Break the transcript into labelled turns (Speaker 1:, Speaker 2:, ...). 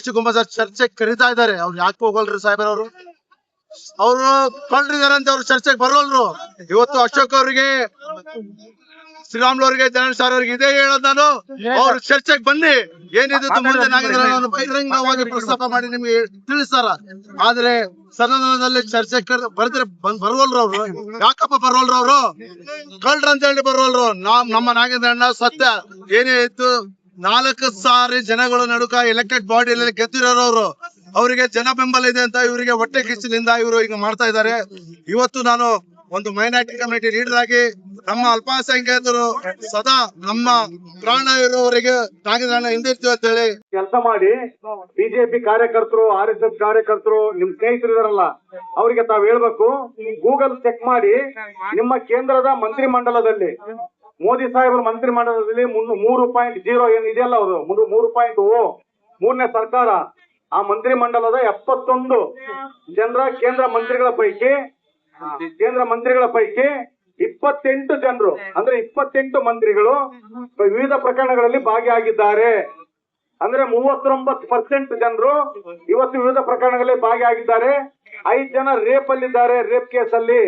Speaker 1: ಮಹೇಶ್ ಕುಮಾರ್ ಚರ್ಚೆಗೆ ಕರೀತಾ ಇದ್ದಾರೆ. ಅವ್ರು ಯಾಕೆ ಹೋಗಲ್ರಿ ಸಾಹೇಬ್ರವ್ರು? ಅವರು ಕಳ್ರಿದಾರೆ ಅಂತ ಅವ್ರು ಚರ್ಚೆಗೆ ಬರೋಲ್ರು. ಇವತ್ತು ಅಶೋಕ್ ಅವರಿಗೆ, ಶ್ರೀರಾಮ್ಲು ಅವರಿಗೆ, ಜನಾರ್ದನ್ ಸರ್ ಅವ್ರಿಗೆ ಇದೇ ಹೇಳೋದು ನಾನು, ಅವ್ರು ಚರ್ಚೆಗೆ ಬನ್ನಿ, ಏನಿದ್ದು ಮುಂದೆ ನಾಗೇಂದ್ರ ಬಹಿರಂಗವಾಗಿ ಪ್ರಸ್ತಾಪ ಮಾಡಿ ನಿಮ್ಗೆ ತಿಳಿಸ್ತಾರ. ಆದ್ರೆ ಸದನದಲ್ಲಿ ಚರ್ಚೆ ಬರ್ದ್ರೆ ಬರವಲ್ರು ಅವ್ರು. ಯಾಕಪ್ಪ ಬರವಲ್ರು ಅವ್ರು? ಕಳ್ರ ಅಂತ ಹೇಳಿ ಬರವಲ್ರು. ನಮ್ಮ ನಾಗೇಂದ್ರಣ್ಣ ಸತ್ಯ ಏನೇ ಇತ್ತು, 4 ಸಾರಿ ಜನಗಳ ನಡುಕ ಎಲೆಕ್ಟೆಡ್ ಬಾಡಿಯಲ್ಲಿ ಗೆದ್ದಿರೋರು. ಅವರಿಗೆ ಜನ ಬೆಂಬಲ ಇದೆ ಅಂತ ಇವರಿಗೆ ಹೊಟ್ಟೆ ಕಿಚ್ಚಿನಿಂದ ಇವರು ಈಗ ಮಾಡ್ತಾ ಇದ್ದಾರೆ. ಇವತ್ತು ನಾನು ಒಂದು ಮೈನಾರಿಟಿ ಕಮಿಟಿ ಲೀಡರ್ ಆಗಿ ನಮ್ಮ ಅಲ್ಪಸಂಖ್ಯಾತರು ಸದಾ ನಮ್ಮ ಪ್ರಾಣ ಇರುವವರೆಗೆ ನಾಗೇಂದ್ರಣ್ಣ ಹಿಂದಿರ್ತೀವಿ ಅಂತ ಹೇಳಿ
Speaker 2: ಕೆಲಸ ಮಾಡಿ. ಬಿಜೆಪಿ ಕಾರ್ಯಕರ್ತರು, RSS ಕಾರ್ಯಕರ್ತರು, ನಿಮ್ ಸ್ನೇಹಿತರು ಇದಾರಲ್ಲ, ಅವರಿಗೆ ತಾವ್ ಹೇಳ್ಬೇಕು, ಗೂಗಲ್ ಚೆಕ್ ಮಾಡಿ, ನಿಮ್ಮ ಕೇಂದ್ರದ ಮಂತ್ರಿ ಮಂಡಲದಲ್ಲಿ, ಮೋದಿ ಸಾಹೇಬರ ಮಂತ್ರಿ ಮಂಡಲದಲ್ಲಿ 3.0 ಏನಿದೆಯಲ್ಲ, ಅವರು 3.0 ಮೂರನೇ ಸರ್ಕಾರ, ಆ ಮಂತ್ರಿ ಮಂಡಲದ 71 ಜನರ ಕೇಂದ್ರ ಮಂತ್ರಿಗಳ ಪೈಕಿ 28 ಜನರು, ಅಂದ್ರೆ 28 ಮಂತ್ರಿಗಳು ವಿವಿಧ ಪ್ರಕರಣಗಳಲ್ಲಿ ಭಾಗಿಯಾಗಿದ್ದಾರೆ. ಅಂದ್ರೆ 39% ಜನರು ಇವತ್ತು ವಿವಿಧ ಪ್ರಕರಣಗಳಲ್ಲಿ ಭಾಗಿಯಾಗಿದ್ದಾರೆ. 5 ಜನ ರೇಪ್ ಅಲ್ಲಿದ್ದಾರೆ, ರೇಪ್ ಕೇಸ್ ಅಲ್ಲಿ.